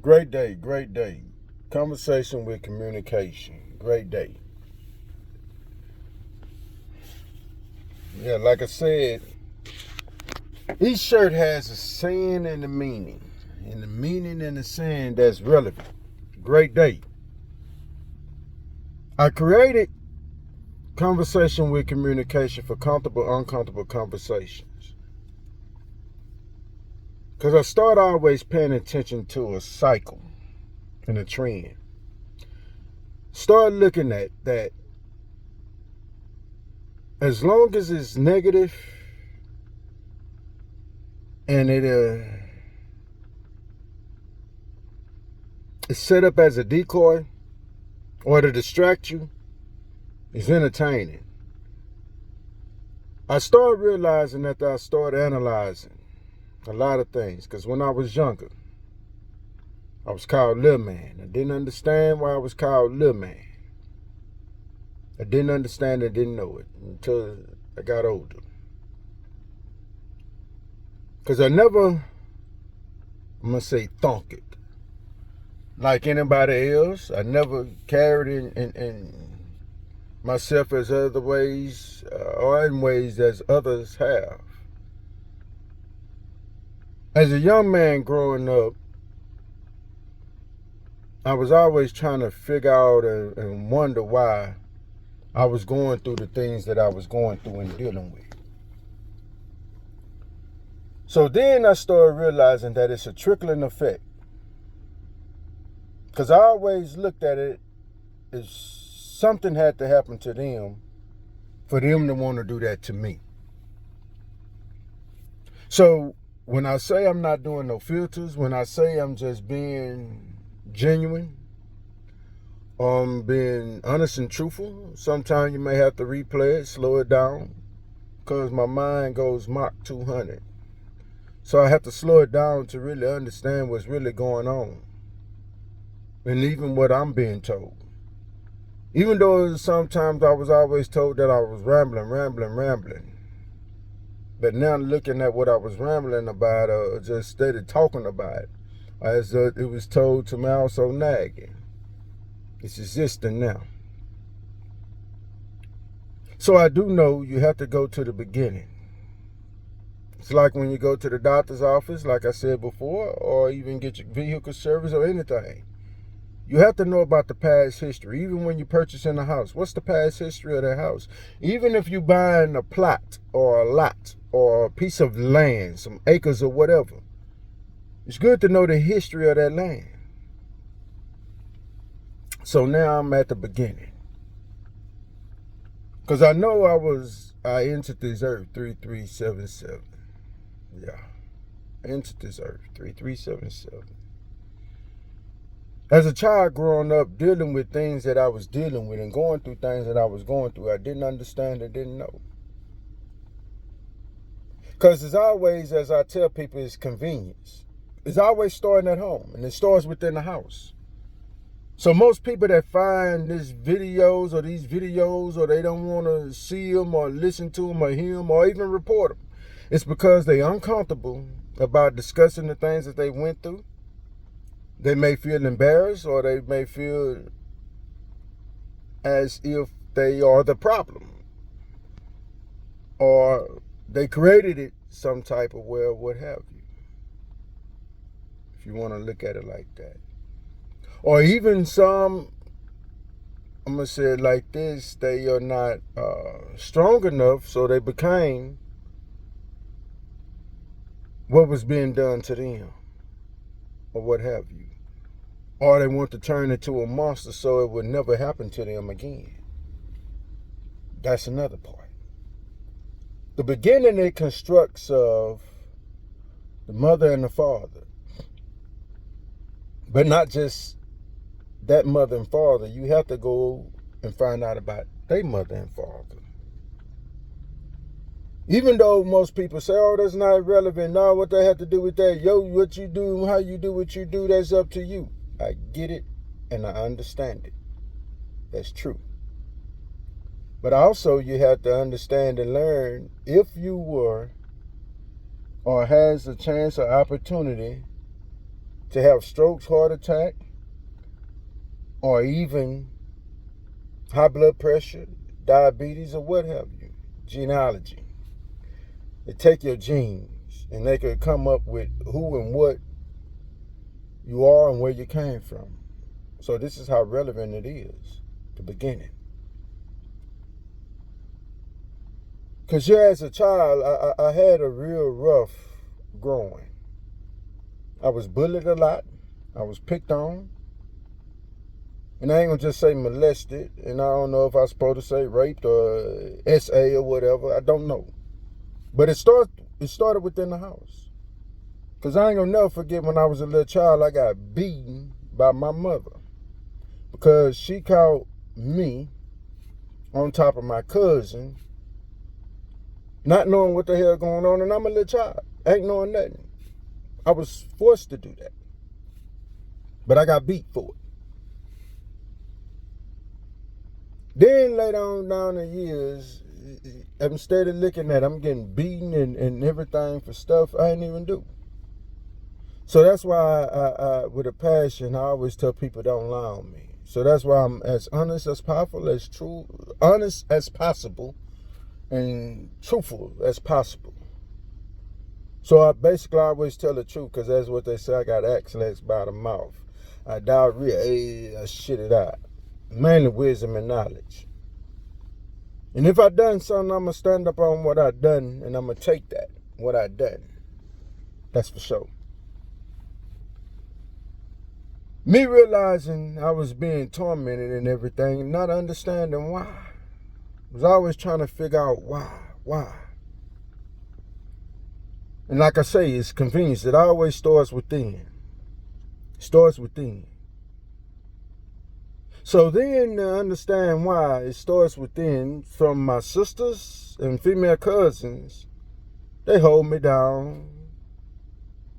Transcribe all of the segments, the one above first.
Great day, great day. Conversation with communication. Great day. Yeah, like I said, each shirt has a saying and a meaning. And the meaning and the saying that's relevant. Great day. I created conversation with communication for comfortable, uncomfortable conversations. Because I start always paying attention to a cycle and a trend. Start looking at that as long as it's negative and it's set up as a decoy or to distract you, it's entertaining. I started realizing that I started analyzing a lot of things, because when I was younger, I was called Lil Man. I didn't understand why I was called Lil Man. I didn't understand it, didn't know it until I got older. Because I never, I'm going to say, thunk it like anybody else. I never carried in myself as other ways or in ways as others have. As a young man growing up, I was always trying to figure out and wonder why I was going through the things that I was going through and dealing with. So then I started realizing that it's a trickling effect. Because I always looked at it as something had to happen to them for them to want to do that to me. So when I say I'm not doing no filters, when I say I'm just being genuine, being honest and truthful, sometimes you may have to replay it, slow it down, because my mind goes Mach 200. So I have to slow it down to really understand what's really going on. And even what I'm being told. Even though sometimes I was always told that I was rambling. But now looking at what I was rambling about, just steady talking about it, as it was told to me, also nagging. It's existing now. So I do know you have to go to the beginning. It's like when you go to the doctor's office, like I said before, or even get your vehicle service or anything. You have to know about the past history. Even when you're purchasing a house, what's the past history of that house? Even if you're buying a plot or a lot or a piece of land, some acres or whatever, it's good to know the history of that land. So now I'm at the beginning. Because I know I entered this earth 3377. Yeah. I entered this earth 3377. As a child growing up, dealing with things that I was dealing with and going through things that I was going through, I didn't understand and didn't know. Because it's always, as I tell people, it's convenience. It's always starting at home, and it starts within the house. So most people that find these videos, or they don't want to see them or listen to them or hear them or even report them, it's because they're uncomfortable about discussing the things that they went through. They may feel embarrassed, or they may feel as if they are the problem, or they created it some type of way, or what have you, if you want to look at it like that. Or even some, I'm going to say it like this, they are not strong enough, so they became what was being done to them, or what have you. Or they want to turn into a monster so it would never happen to them again. That's another part. The beginning, it constructs of the mother and the father. But not just that mother and father. You have to go and find out about their mother and father. Even though most people say, oh, that's not relevant. No, what they have to do with that? Yo, what you do, how you do what you do, that's up to you. I get it and I understand it. That's true. But also you have to understand and learn, if you were or has a chance or opportunity to have strokes, heart attack, or even high blood pressure, diabetes, or what have you. Genealogy. They take your genes and they could come up with who and what you are and where you came from. So this is how relevant it is, the beginning. Because as a child, I had a real rough growing. I was bullied a lot. I was picked on. And I ain't going to just say molested. And I don't know if I'm supposed to say raped or SA or whatever. I don't know. But it started within the house. Because I ain't going to never forget when I was a little child, I got beaten by my mother. Because she caught me on top of my cousin, not knowing what the hell going on, and I'm a little child, ain't knowing nothing. I was forced to do that. But I got beat for it. Then later on down the years, I'm steady looking at, I'm getting beaten and everything for stuff I ain't even do. So that's why I with a passion, I always tell people don't lie on me. So that's why I'm as honest as possible, honest as possible, and truthful as possible. So I basically always tell the truth, because that's what they say, I got accents by the mouth. I diarrhea, I shit it out. Mainly wisdom and knowledge. And if I done something, I'm going to stand up on what I done, and I'm going to take that, what I done. That's for sure. Me realizing I was being tormented and everything, not understanding why. I was always trying to figure out why. And like I say, it's convenience. It always starts within. Starts within. So then to understand why it starts within, from my sisters and female cousins, they hold me down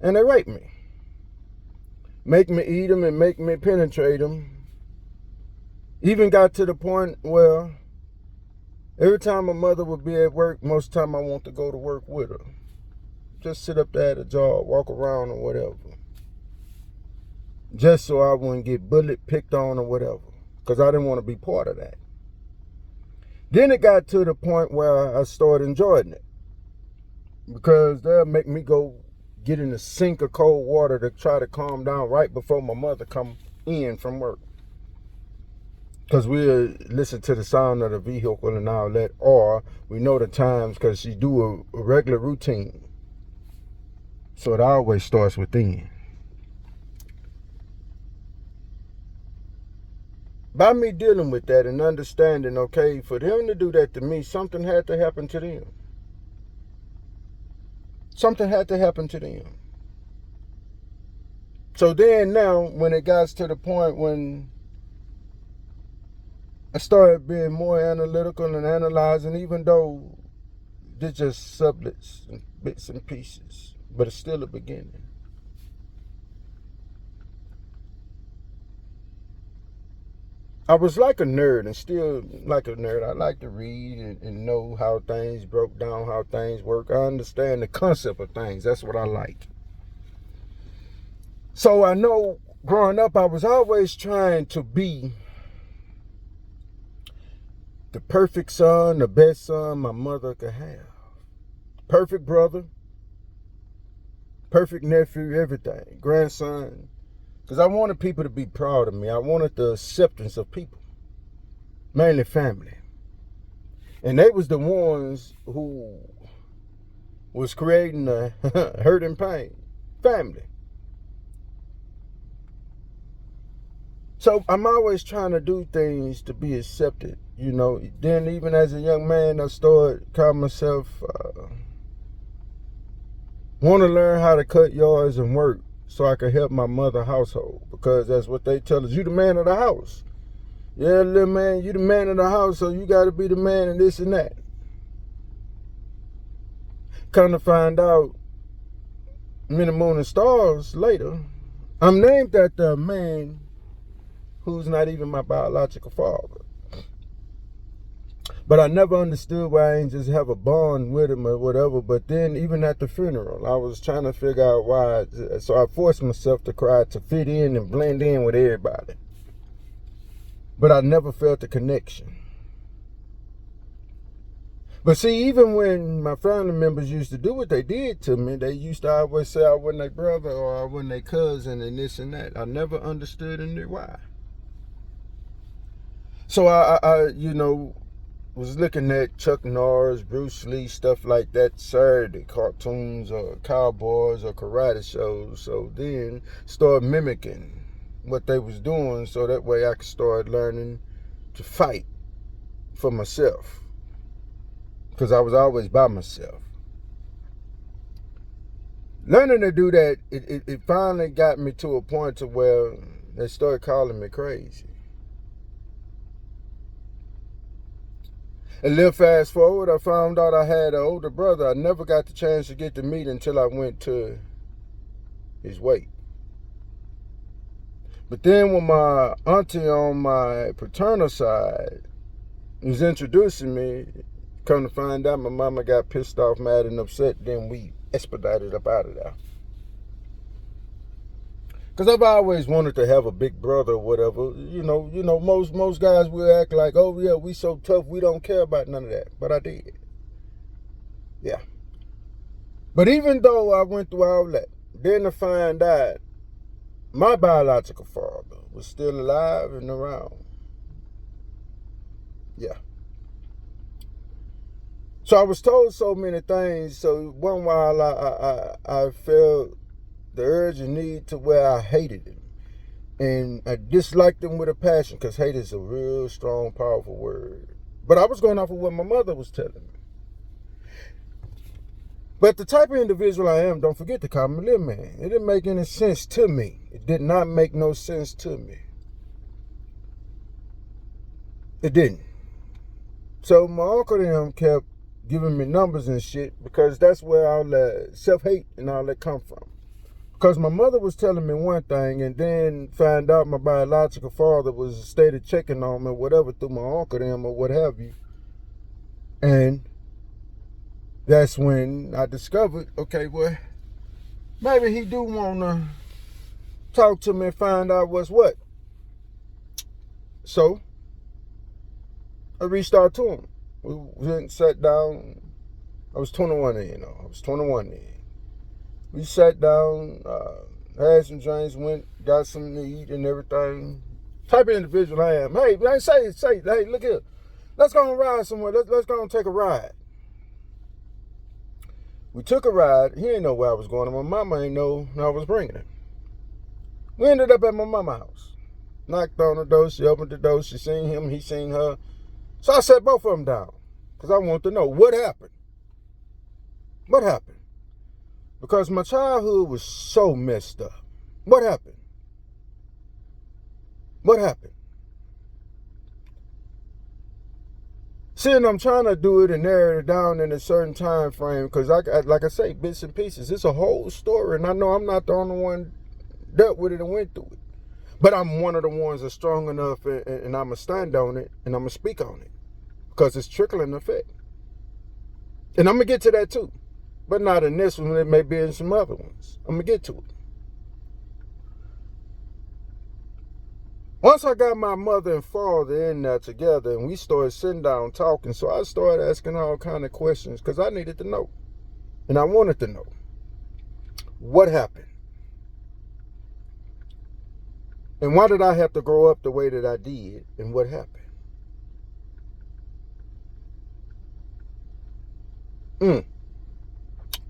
and they rape me. Make me eat them and make me penetrate them. Even got to the point where every time my mother would be at work, most of the time I want to go to work with her. Just sit up there at a job, walk around or whatever. Just so I wouldn't get bullied, picked on or whatever. Because I didn't want to be part of that. Then it got to the point where I started enjoying it. Because they'll make me go get in a sink of cold water to try to calm down right before my mother come in from work. Because we'll listen to the sound of the vehicle and all that. Or we know the times because she do a regular routine. So it always starts within. By me dealing with that and understanding, okay, for them to do that to me, something had to happen to them. Something had to happen to them. So then now, when it got to the point when I started being more analytical and analyzing, even though they're just sublets and bits and pieces, but it's still a beginning. I was like a nerd and still like a nerd. I like to read and know how things broke down, how things work. I understand the concept of things. That's what I like. So I know growing up, I was always trying to be the perfect son, the best son my mother could have. Perfect brother, perfect nephew, everything. Grandson. Because I wanted people to be proud of me. I wanted the acceptance of people. Mainly family. And they was the ones who was creating the hurt and pain. Family. So I'm always trying to do things to be accepted. You know, then even as a young man, I started calling myself, want to learn how to cut yards and work so I could help my mother household. Because that's what they tell us. You the man of the house. Yeah, little man, you the man of the house, so you got to be the man and this and that. Come to find out, many moon and stars later, I'm named after a man who's not even my biological father. But I never understood why I ain't just have a bond with him or whatever. But then even at the funeral, I was trying to figure out why. So I forced myself to cry to fit in and blend in with everybody. But I never felt the connection. But see, even when my family members used to do what they did to me, they used to always say I wasn't their brother or I wasn't their cousin and this and that. I never understood and knew why. So I was looking at Chuck Norris, Bruce Lee, stuff like that Saturday, cartoons or cowboys or karate shows. So then started mimicking what they was doing so that way I could start learning to fight for myself. Because I was always by myself. Learning to do that, it finally got me to a point to where they started calling me crazy. A little fast forward, I found out I had an older brother I never got the chance to get to meet until I went to his wake. But then when my auntie on my paternal side was introducing me, come to find out my mama got pissed off, mad and upset, then we expedited up out of there. Because I've always wanted to have a big brother or whatever. Most guys will act like, oh yeah, we so tough, we don't care about none of that. But I did. Yeah. But even though I went through all that, then to find out my biological father was still alive and around. Yeah. So I was told so many things. So one while I felt the urge and need to where I hated him. And I disliked him with a passion because hate is a real strong, powerful word. But I was going off of what my mother was telling me. But the type of individual I am, don't forget to call me little man. It didn't make any sense to me. It did not make no sense to me. It didn't. So my uncle and them kept giving me numbers and shit because that's where all that self-hate and all that come from. Because my mother was telling me one thing and then found out my biological father was stated checking on me or whatever through my uncle and them or what have you. And that's when I discovered, okay, well, maybe he do want to talk to me and find out what's what. So I reached out to him. We went and sat down. I was 21 then. We sat down, had some drinks, went, got something to eat and everything. Type of individual I am. Hey, man, say, hey, look here. Let's go and ride somewhere. Let's go and take a ride. We took a ride. He didn't know where I was going, and my mama ain't know I was bringing him. We ended up at my mama's house. Knocked on the door. She opened the door. She seen him. He seen her. So I sat both of them down because I wanted to know what happened. What happened? Because my childhood was so messed up. What happened? What happened? Seeing I'm trying to do it and narrow it down in a certain time frame, because like I say, bits and pieces. It's a whole story, and I know I'm not the only one dealt with it and went through it. But I'm one of the ones that's strong enough, and I'm going to stand on it, and I'm going to speak on it, because it's trickling effect. And I'm going to get to that too. But not in this one, it may be in some other ones. I'm going to get to it. Once I got my mother and father in there together and we started sitting down talking, so I started asking all kind of questions because I needed to know. And I wanted to know. What happened? And why did I have to grow up the way that I did? And what happened?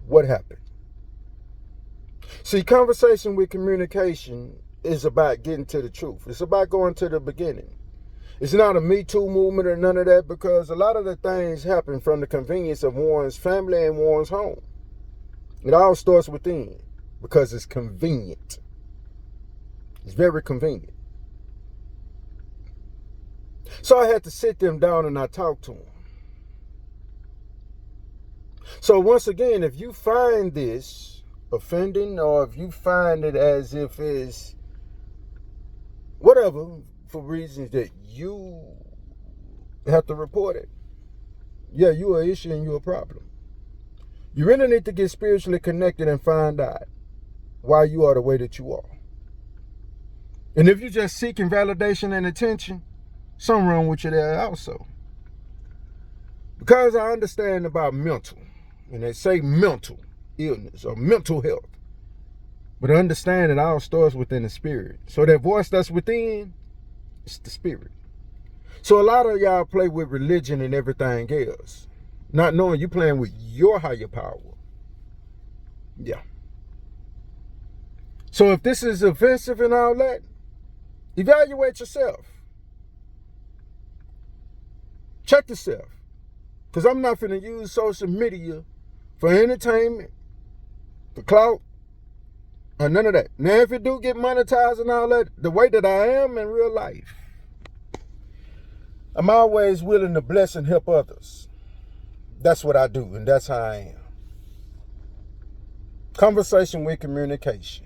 What happened? See, conversation with communication is about getting to the truth. It's about going to the beginning. It's not a Me Too movement or none of that, because a lot of the things happen from the convenience of one's family and one's home. It all starts within because it's convenient. It's very convenient. So I had to sit them down and I talked to them. So once again, if you find this offending, or if you find it as if it's whatever, for reasons that you have to report it, yeah, you an issue and you a problem. You really need to get spiritually connected and find out why you are the way that you are. And if you're just seeking validation and attention, something wrong with you there also. Because I understand about mental, and they say mental illness or mental health. But understand it all starts within the spirit. So that voice that's within, it's the spirit. So a lot of y'all play with religion and everything else, not knowing you playing with your higher power. Yeah. So if this is offensive and all that, evaluate yourself. Check yourself. Because I'm not finna use social media for entertainment, for clout, or none of that. Now, if it do get monetized and all that, the way that I am in real life, I'm always willing to bless and help others. That's what I do, and that's how I am. Conversation with communication.